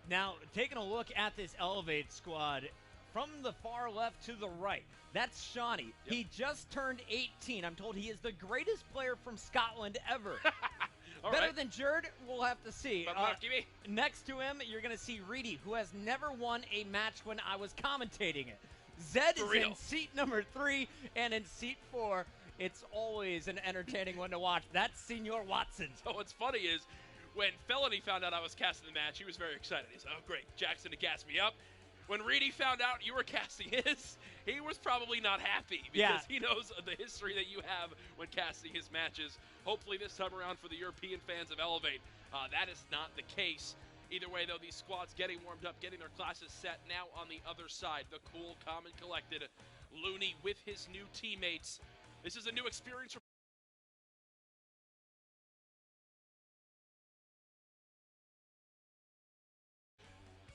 Now, taking a look at this Elevate squad, from the far left to the right, that's Shawnee. Yep. He just turned 18. I'm told he is the greatest player from Scotland ever. Better than Jerd, we'll have to see. Next to him, you're going to see Reedy, who has never won a match when I was commentating it. Zed is in seat number 3, and in seat 4, it's always an entertaining one to watch. That's Senior Watson. So what's funny is, when Felony found out I was casting the match, he was very excited. He said, oh, great, Jackson to gas me up. When Reedy found out you were casting his, he was probably not happy because he knows the history that you have when casting his matches. Hopefully this time around for the European fans of Elevate, that is not the case. Either way, though, these squads getting warmed up, getting their classes set. Now on the other side, the cool, calm, and collected Looney with his new teammates. This is a new experience for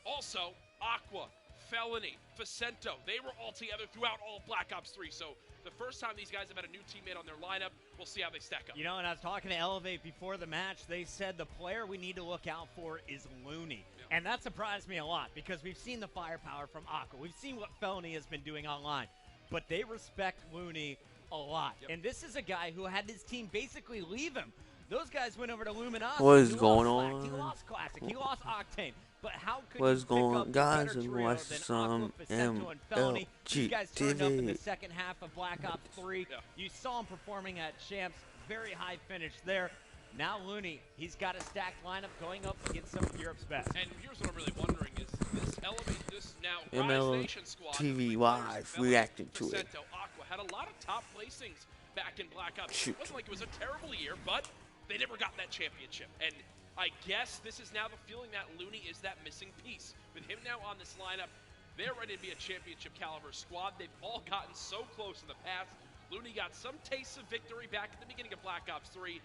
also Aqua, Felony, Facento, they were all together throughout all of Black Ops 3. So the first time these guys have had a new teammate on their lineup, we'll see how they stack up. You know, and I was talking to Elevate before the match, they said the player we need to look out for is Looney. Yeah. And that surprised me a lot because we've seen the firepower from Aqua. We've seen what Felony has been doing online. But they respect Looney a lot. Yep. And this is a guy who had his team basically leave him. Those guys went over to Luminosity. What is going on? He lost Classic. He lost Octane. But how could What's you going pick on, up guys? better And trio watch than some Aqua, Facento, and Felony? These guys turned up in the second half of Black Ops 3. Yeah. You saw him performing at Champs. Very high finish there. Now Looney, he's got a stacked lineup going up against some of Europe's best. And here's what I'm really wondering is this Elevate, this now Rise Nation squad. TV Live reacting to it. Facento, Aqua had a lot of top placings back in Black Ops. It wasn't like it was a terrible year, but they never got that championship. And I guess this is now the feeling that Looney is that missing piece. With him now on this lineup, they're ready to be a championship caliber squad. They've all gotten so close in the past. Looney got some tastes of victory back at the beginning of Black Ops 3,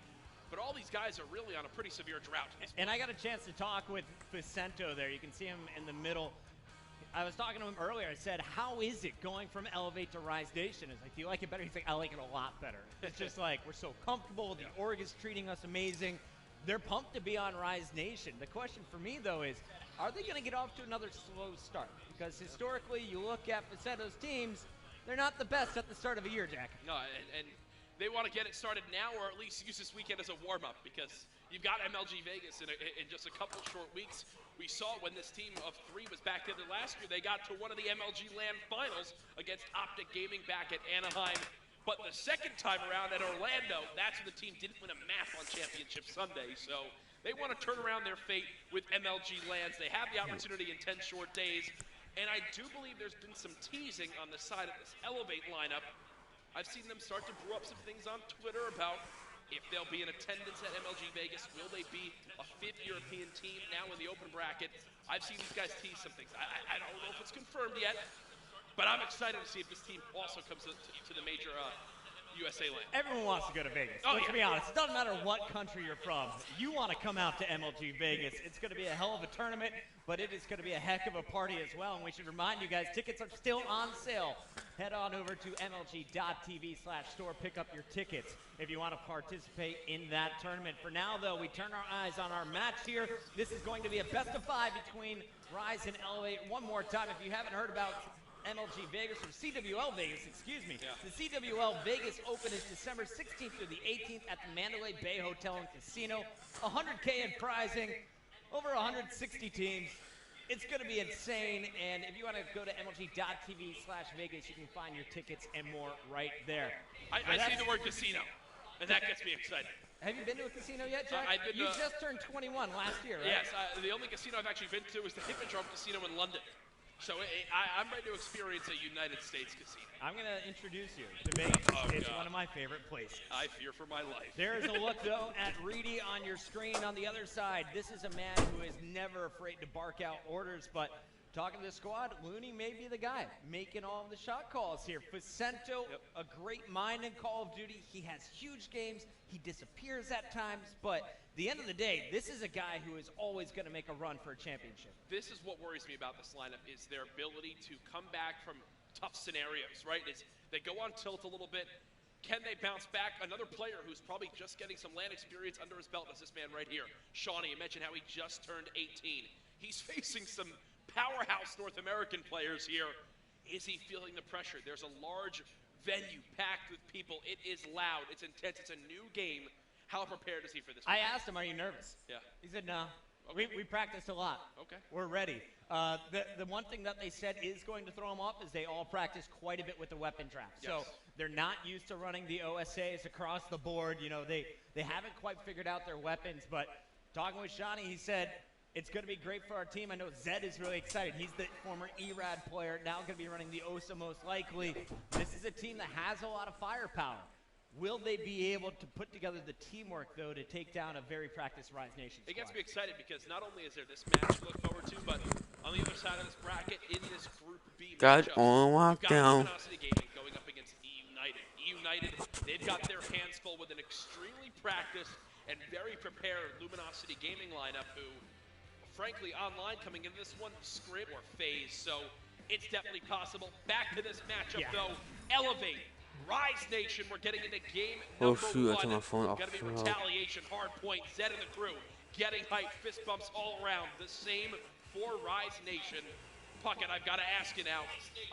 but all these guys are really on a pretty severe drought. And I got a chance to talk with Facento there. You can see him in the middle. I was talking to him earlier. I said, how is it going from Elevate to Rise Nation? He's like, do you like it better? He's like, I like it a lot better. It's just like, we're so comfortable. The org is treating us amazing. They're pumped to be on Rise Nation. The question for me, though, is are they going to get off to another slow start? Because historically, you look at Facento's teams, they're not the best at the start of a year, Jack. No, and they want to get it started now or at least use this weekend as a warm-up because you've got MLG Vegas in just a couple short weeks. We saw when this team of 3 was back together last year, they got to one of the MLG LAN finals against Optic Gaming back at Anaheim. But the second time around at Orlando, that's when the team didn't win a map on Championship Sunday. So they want to turn around their fate with MLG LANs. They have the opportunity in 10 short days. And I do believe there's been some teasing on the side of this Elevate lineup. I've seen them start to brew up some things on Twitter about if they'll be in attendance at MLG Vegas. Will they be a 5th European team now in the open bracket? I've seen these guys tease some things. I don't know if it's confirmed yet. But I'm excited to see if this team also comes to the major USA LAN. Everyone wants to go to Vegas. Let's be honest. It doesn't matter what country you're from. You want to come out to MLG Vegas. It's going to be a hell of a tournament, but it is going to be a heck of a party as well. And we should remind you guys, tickets are still on sale. Head on over to MLG.tv/store. Pick up your tickets if you want to participate in that tournament. For now, though, we turn our eyes on our match here. This is going to be a best-of-5 between Rise and Elevate. One more time, if you haven't heard about MLG Vegas, or CWL Vegas, excuse me. Yeah. The CWL Vegas Open is December 16th through the 18th at the Mandalay Bay Hotel and Casino. $100K in prizing, over 160 teams. It's going to be insane, and if you want to go to MLG.tv/Vegas, you can find your tickets and more right there. I see the word casino, and that gets me excited. Have you been to a casino yet, Jack? You just turned 21 last year, right? Yes, the only casino I've actually been to is the Hippodrome Casino in London. So I'm ready to experience a United States casino. I'm going to introduce you to Vegas. It's one of my favorite places. I fear for my life. There's a look, though, at Reedy on your screen on the other side. This is a man who is never afraid to bark out orders, but talking to the squad, Looney may be the guy making all of the shot calls here. Facento, a great mind in Call of Duty. He has huge games. He disappears at times, but at the end of the day, this is a guy who is always going to make a run for a championship. This is what worries me about this lineup is their ability to come back from tough scenarios, right? They go on tilt a little bit. Can they bounce back? Another player who's probably just getting some LAN experience under his belt is this man right here, Shawnee. You mentioned how he just turned 18. He's facing some powerhouse North American players here. Is he feeling the pressure? There's a large venue packed with people. It is loud. It's intense. It's a new game. How prepared is he for this? I asked him, are you nervous? Yeah. He said, no. Okay. We practiced a lot. Okay. We're ready. The one thing that they said is going to throw them off is they all practice quite a bit with the weapon draft. Yes. So they're not used to running the OSAs across the board. You know, they haven't quite figured out their weapons. But talking with Johnny, he said, it's going to be great for our team. I know Zed is really excited. He's the former ERAD player, now going to be running the OSA most likely. This is a team that has a lot of firepower. Will they be able to put together the teamwork, though, to take down a very practiced Rise Nation squad? It gets me excited because not only is there this match to look forward to, but on the other side of this bracket, in this Group B Got matchup, on you've got lockdown. Luminosity Gaming going up against E-United. E-United, they've got their hands full with an extremely practiced and very prepared Luminosity Gaming lineup who, frankly, online coming into this one, script or phase, so it's definitely possible. Back to this matchup, though. Elevate, Rise Nation, we're getting into game Oh, number shoot, I one. took my phone off Gonna be the road. retaliation, hard point, Zed and the crew. Getting hype, fist bumps all around. The same for Rise Nation. Puckett, I've got to ask you now.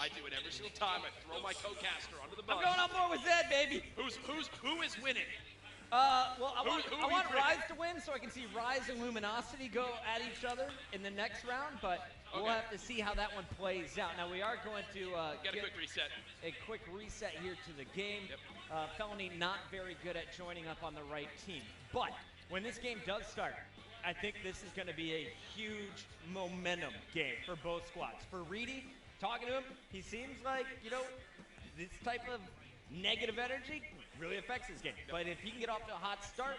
I do it every single time. I throw my co-caster under the bus. I'm going on board with Zed, baby. Who is winning? Well, I Who want are you Rise to win so I can see Rise and Luminosity go at each other in the next round, but we'll Okay. have to see how that one plays out. Now, we are going to Get a quick reset. a quick reset here to the game. Yep. Felony not very good at joining up on the right team. But when this game does start, I think this is going to be a huge momentum game for both squads. For Reedy, talking to him, he seems like, you know, this type of negative energy really affects his game. But if he can get off to a hot start,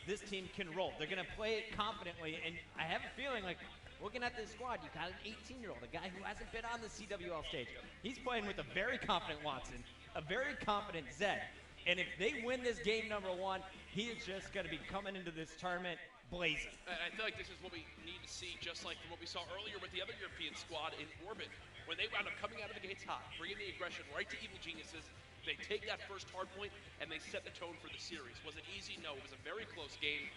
this team can roll. They're going to play it confidently, and I have a feeling like looking at this squad, you got an 18-year-old, a guy who hasn't been on the CWL stage. He's playing with a very confident Watson, a very confident Zed. And if they win this game number one, he is just going to be coming into this tournament blazing. I feel like this is what we need to see, just like from what we saw earlier with the other European squad in Orbit, when they wound up coming out of the gates hot, bringing the aggression right to Evil Geniuses. They take that first hard point, and they set the tone for the series. Was it easy? No. It was a very close game.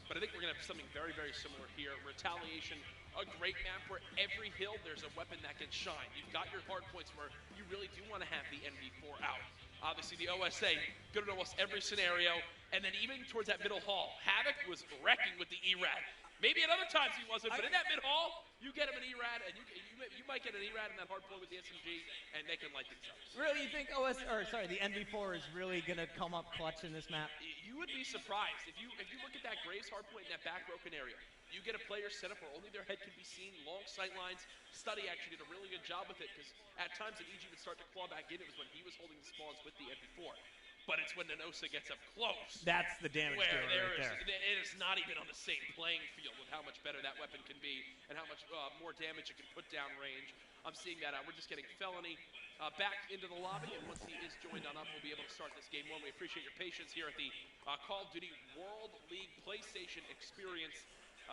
But I think we're going to have something very, very similar here. Retaliation, a great map where every hill there's a weapon that can shine. You've got your hard points where you really do want to have the NV4 out. Obviously, the OSA, good in almost every scenario. And then even towards that middle hall, Havoc was wrecking with the ERAD. Maybe at other times he wasn't, but in that mid-hall, you get him an ERAD, and you might get an ERAD in that hard point with the SMG, and they can light things up. Really, you think the NV4 is really going to come up clutch in this map? You would be surprised. If you look at that Graves hard point in that back broken area, you get a player set up where only their head can be seen, long sight lines. Study actually did a really good job with it, because at times that EG would start to claw back in, it was when he was holding the spawns with the NV4. But it's when Nenosa gets up close. That's the damage Where dealer right there. it is not even on the same playing field with how much better that weapon can be and how much more damage it can put down range. I'm seeing that out. We're just getting Felony back into the lobby, and once he is joined on up, we'll be able to start this game one. We appreciate your patience here at the Call of Duty World League PlayStation Experience.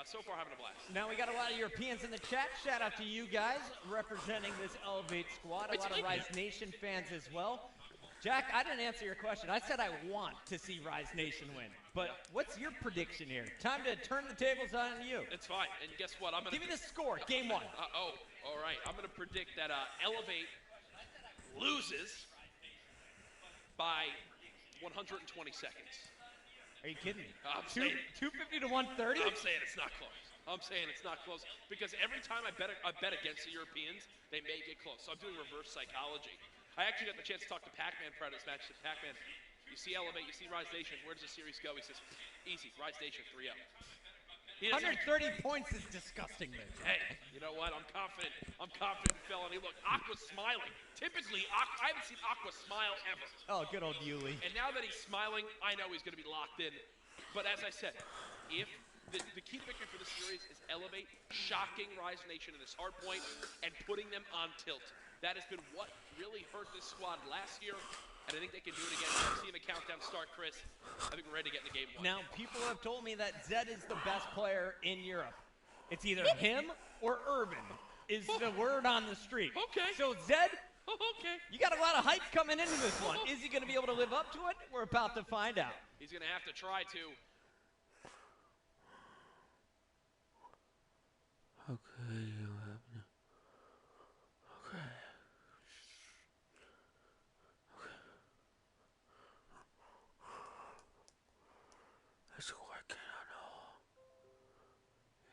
So far, having a blast. Now we got a lot of Europeans in the chat. Shout out to you guys representing this Elevate squad. A lot of Rise Nation fans as well. Jack, I didn't answer your question. I said I want to see Rise Nation win. But what's your prediction here? Time to turn the tables on you. It's fine. And guess what? I'm gonna give me the score. Game one. All right. I'm gonna predict that Elevate loses by 120 seconds. Are you kidding me? I'm saying 250 to 130? I'm saying it's not close. I'm saying it's not close because every time I bet against the Europeans, they may get close. So I'm doing reverse psychology. I actually got the chance to talk to Pac-Man prior to this match. I said, Pac-Man, you see Elevate, you see Rise Nation. Where does the series go? He says, easy, Rise Nation 3-0. 130 points is disgusting, man. Hey, you know what? I'm confident. I'm confident in Felony. Look, Aqua's smiling. Typically, I haven't seen Aqua smile ever. Oh, good old Yuli. And now that he's smiling, I know he's going to be locked in. But as I said, if the key victory for the series is Elevate, shocking Rise Nation in this hard point, and putting them on tilt. That has been what really hurt this squad last year, and I think they can do it again. I'm seeing the countdown start, Chris. I think we're ready to get into game one. Now, people have told me that Zed is the best player in Europe. It's either him or Urban is the word on the street. Okay. So, Zed, okay. you got a lot of hype coming into this one. Is he going to be able to live up to it? We're about to find out. He's going to have to try to. Okay. It's working, I know.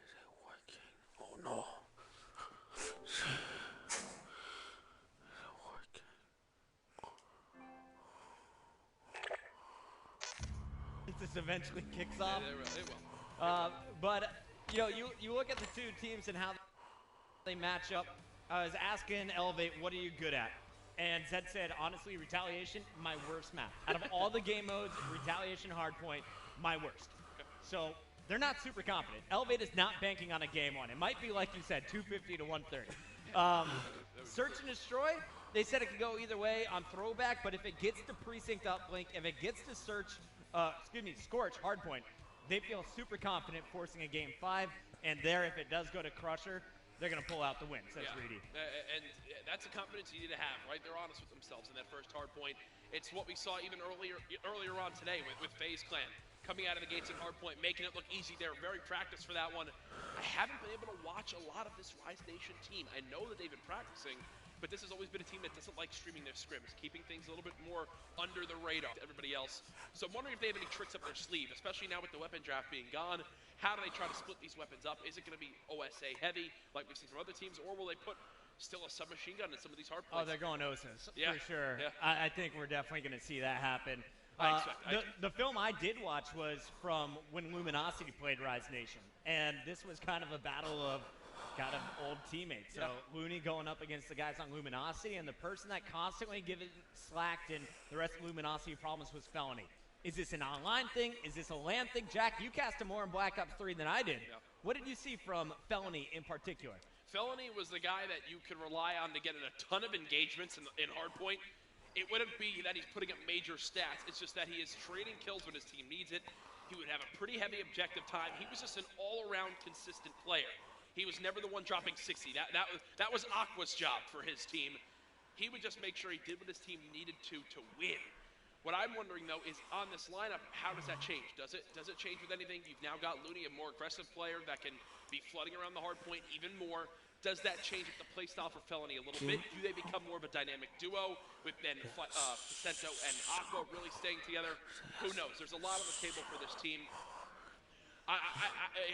Is it working? Oh no. Is it working? This eventually kicks off. They will. But you know, you look at the two teams and how they match up. I was asking Elevate, what are you good at? And Zed said, honestly, retaliation, my worst map. Out of all the game modes, retaliation hardpoint, my worst. So they're not super confident. Elevate is not banking on a game one. It might be, like you said, 250 to 130. Search and destroy, they said it could go either way on throwback, but if it gets to precinct uplink, if it gets to Scorch hardpoint, they feel super confident forcing a game 5. And there, if it does go to Crusher, they're going to pull out the win, says Reedy. And that's a confidence you need to have, right? They're honest with themselves in that first hard point. It's what we saw even earlier on today with FaZe Clan. Coming out of the gates at hardpoint, making it look easy. They're very practiced for that one. I haven't been able to watch a lot of this Rise Nation team. I know that they've been practicing, but this has always been a team that doesn't like streaming their scrims, keeping things a little bit more under the radar to everybody else. So I'm wondering if they have any tricks up their sleeve, especially now with the weapon draft being gone. How do they try to split these weapons up? Is it going to be OSA heavy, like we've seen from other teams, or will they put still a submachine gun in some of these hard points? Oh, they're going OSAs, Yeah. for sure. Yeah. I think we're definitely going to see that happen. The film I did watch was from when Luminosity played Rise Nation, and this was kind of a battle of kind of old teammates. So Looney going up against the guys on Luminosity, and the person that constantly slacked in the rest of Luminosity problems was Felony. Is this an online thing? Is this a LAN thing? Jack, you cast him more in Black Ops 3 than I did. Yeah. What did you see from Felony in particular? Felony was the guy that you could rely on to get in a ton of engagements in hardpoint. It wouldn't be that he's putting up major stats. It's just that he is trading kills when his team needs it. He would have a pretty heavy objective time. He was just an all-around consistent player. He was never the one dropping 60. That was Aqua's job for his team. He would just make sure he did what his team needed to win. What I'm wondering, though, is on this lineup, how does that change? Does it change with anything? You've now got Looney, a more aggressive player that can be flooding around the hard point even more. Does that change the playstyle for Felony a little bit? Do they become more of a dynamic duo with then Placento and Aqua really staying together? Who knows? There's a lot on the table for this team.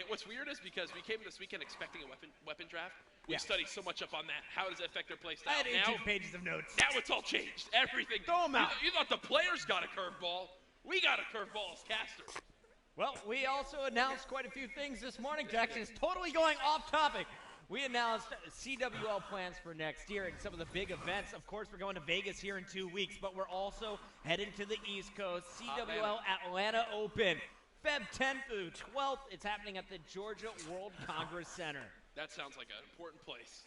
What's weird is because we came this weekend expecting a weapon draft. We studied so much up on that. How does it affect their play style? I had 18 pages of notes. Now it's all changed. Everything. Throw 'em out. You thought the players got a curveball. We got a curveball as casters. Well, we also announced quite a few things this morning, Jackson. It's totally going off topic. We announced CWL plans for next year and some of the big events. Of course, we're going to Vegas here in 2 weeks, but we're also heading to the East Coast. CWL Atlanta Open, Feb 10th through 12th. It's happening at the Georgia World Congress Center. That sounds like an important place.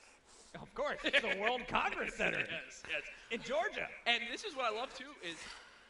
Of course, it's the World Congress Center. Yes. In Georgia. And this is what I love, too, is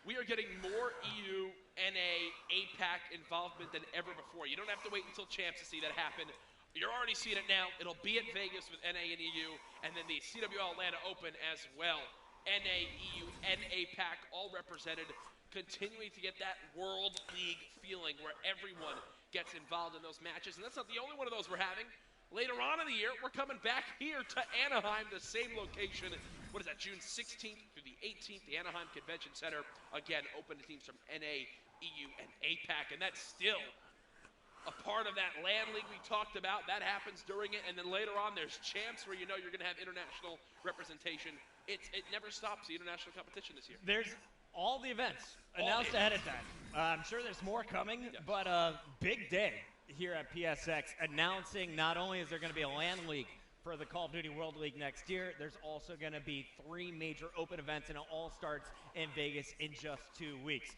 we are getting more EU, NA, APAC involvement than ever before. You don't have to wait until Champs to see that happen. You're already seeing it now. It'll be at Vegas with NA and EU, and then the CWL Atlanta Open as well. NA, EU, and APAC all represented, continuing to get that World League feeling where everyone gets involved in those matches. And that's not the only one of those we're having. Later on in the year, we're coming back here to Anaheim, the same location. What is that, June 16th through the 18th, the Anaheim Convention Center. Again, open to teams from NA, EU, and APAC. And that's still a part of that LAN league we talked about. That happens during it. And then later on, there's Champs where you know you're going to have international representation. It never stops, the international competition this year. There's all the events announced ahead of time. I'm sure there's more coming, but big day here at PSX, announcing not only is there going to be a LAN league for the Call of Duty World League next year, there's also going to be 3 major open events, and it all starts in Vegas in just 2 weeks.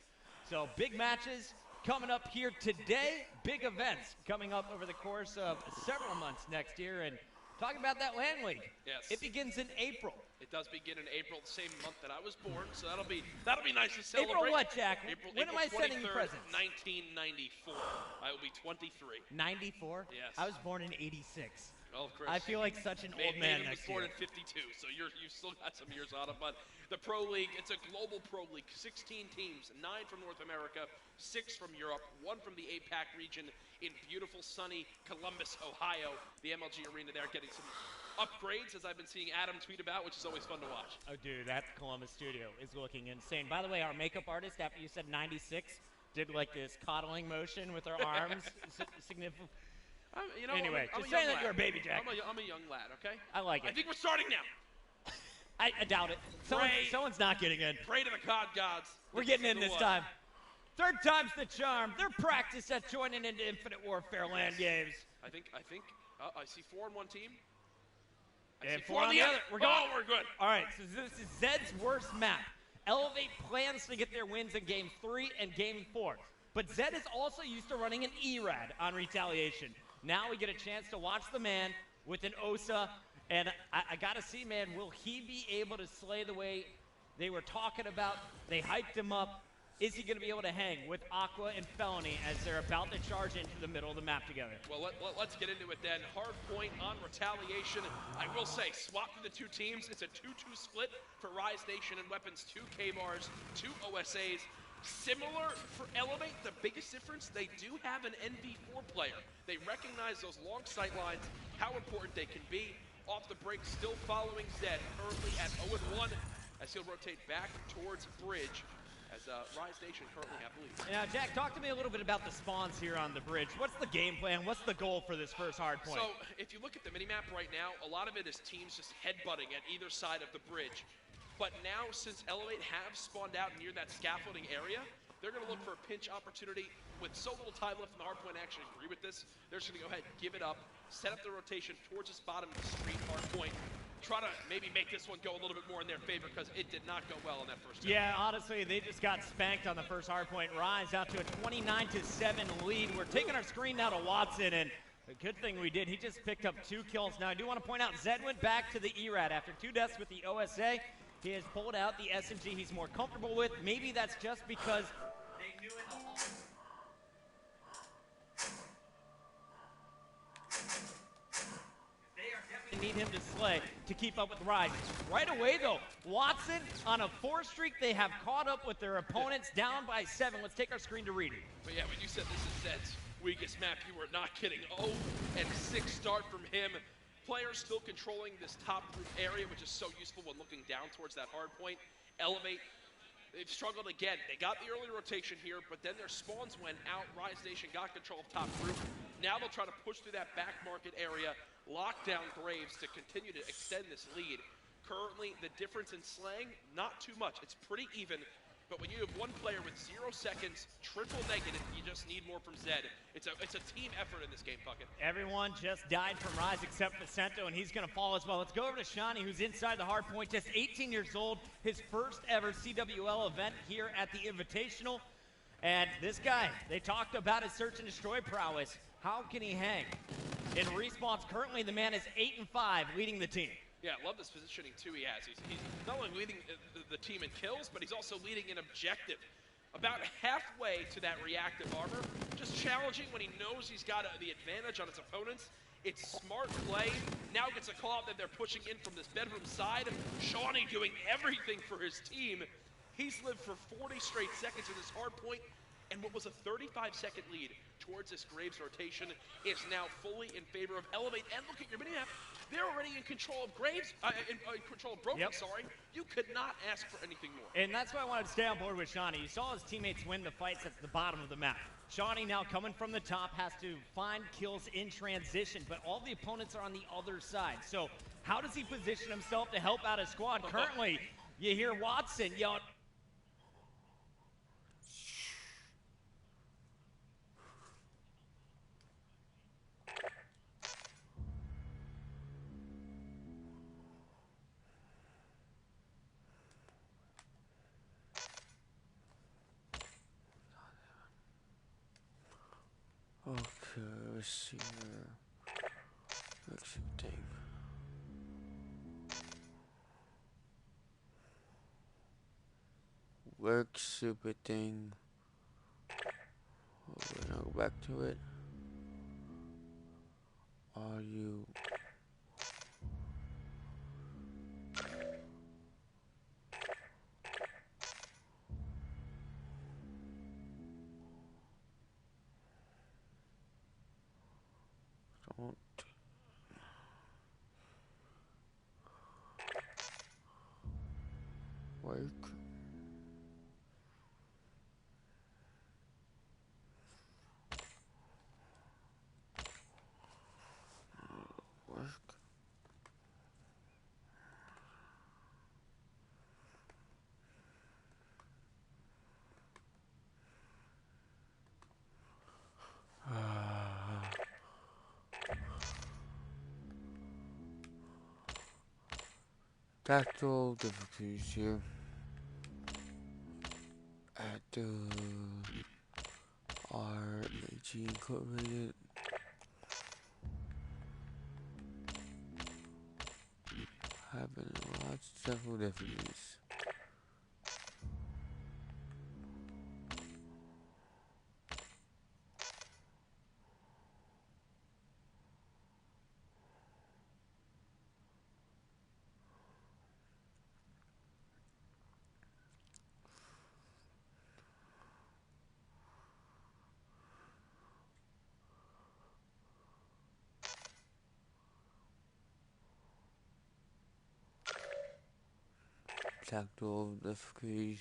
So big matches coming up here today, big events coming up over the course of several months next year, and talking about that LAN league. Yes. It begins in April. It does begin in April, the same month that I was born, so that'll be nice to celebrate. April what, Jack? When am I 23rd, sending you presents? 1994. I will be 23. 94? Yes. I was born in 86. Oh, Chris. I feel like such an old man Maven was next born year. in 52, so you've still got some years on it. But the Pro League, it's a global Pro League, 16 teams, 9 from North America, 6 from Europe, 1 from the APAC region in beautiful, sunny Columbus, Ohio. The MLG Arena there getting some upgrades, as I've been seeing Adam tweet about, which is always fun to watch. Oh, dude, that Columbus studio is looking insane. By the way, our makeup artist, after you said 96, did like this coddling motion with her arms. Significant. Anyway, just saying that you're a baby, Jack. I'm a young lad, okay? I like it. I think we're starting now. I doubt it. Someone's not getting in. Pray to the COD gods. We're getting in this time. Third time's the charm. They're practiced at joining into Infinite Warfare LAN games. I see 4 on one team. I And see 4 on the other. We're good. All right, so this is Zed's worst map. Elevate plans to get their wins in Game 3 and Game 4. But Zed is also used to running an ERAD on Retaliation. Now we get a chance to watch the man with an OSA. And I got to see, man, will he be able to slay the way they were talking about? They hyped him up. Is he going to be able to hang with Aqua and Felony as they're about to charge into the middle of the map together? Well, let's get into it then. Hard point on Retaliation. I will say, swap to the 2 teams. It's a 2-2 split for Rise Nation and Weapons. 2 K-Bars, 2 OSAs. Similar for Elevate, the biggest difference, they do have an NV4 player. They recognize those long sight lines, how important they can be. Off the break, still following Zed, currently at 0-1, as he'll rotate back towards Bridge, as Rise Nation currently have the lead. Now, Jack, talk to me a little bit about the spawns here on the bridge. What's the game plan? What's the goal for this first hard point? So, if you look at the minimap right now, a lot of it is teams just headbutting at either side of the bridge. But now, since Elevate have spawned out near that scaffolding area, they're going to look for a pinch opportunity. With so little time left in the hard point, I actually agree with this. They're just going to go ahead, give it up, set up the rotation towards this bottom of the street hard point. Try to maybe make this one go a little bit more in their favor, because it did not go well on that first hit. Yeah, honestly, they just got spanked on the first hard point. Rise out to a 29-7 lead. We're taking our screen now to Watson, and a good thing we did. He just picked up 2 kills. Now, I do want to point out, Zed went back to the ERAD after 2 deaths with the OSA. He has pulled out the SMG he's more comfortable with. Maybe that's just because they knew it. Need him to slay to keep up with Rise. Right away, though, Watson on a 4 streak. They have caught up with their opponents down by 7. Let's take our screen to read it. But yeah, when you said this is Zed's weakest map, you were not kidding. 0-6 start from him. Players still controlling this top roof area, which is so useful when looking down towards that hard point. Elevate, they've struggled again. They got the early rotation here, but then their spawns went out. Rise Nation got control of top roof. Now they'll try to push through that back market area, lock down Graves to continue to extend this lead. Currently, the difference in slaying, not too much. It's pretty even. But when you have one player with 0 seconds, triple negative, you just need more from Zed. It's a team effort in this game, Puckett. Everyone just died from Rise except Vicento, and he's going to fall as well. Let's go over to Shani, who's inside the hard point, just 18 years old, his first ever CWL event here at the Invitational. And this guy, they talked about his search and destroy prowess. How can he hang? In Respawn's, currently the man is 8-5, leading the team. Yeah, I love this positioning, too, he has. He's not only leading the team in kills, but he's also leading in objective. About halfway to that reactive armor, just challenging when he knows he's got the advantage on his opponents. It's smart play. Now gets a call out that they're pushing in from this bedroom side. Shawnee doing everything for his team. He's lived for 40 straight seconds in this hard point, and what was a 35-second lead towards this Graves rotation is now fully in favor of Elevate. And look at your minimap. They're already in control of Graves, in control of Broken, sorry. You could not ask for anything more. And that's why I wanted to stay on board with Shawnee. You saw his teammates win the fights at the bottom of the map. Shawnee now coming from the top has to find kills in transition, but all the opponents are on the other side. So how does he position himself to help out his squad? Currently, you hear Watson yelling, Okay, let's see here. Accepting. Work, stupid thing. Okay, now go back to it. Are you... Work. Work. Tactile difficulties here at the RAG Incorporated. Having lots of technical difficulties. Tactile difficulties.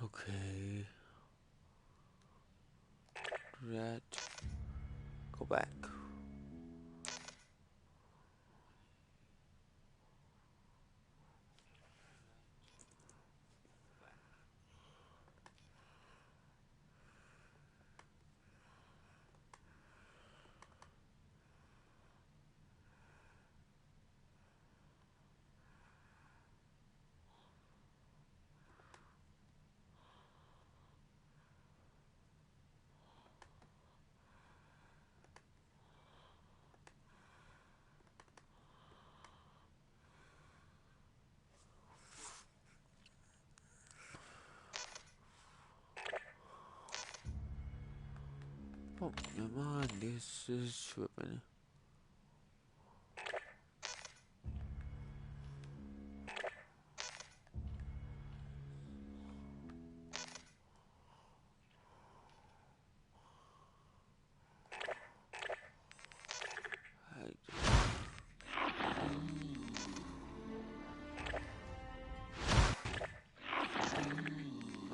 Okay. Do that. Go back. Oh, never mind. This is tripping.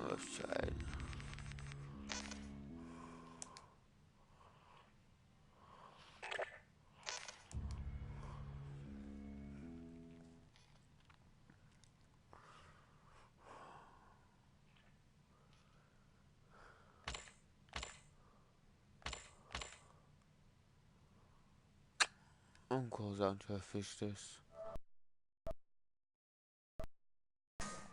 Left side. I'm close down to fix this.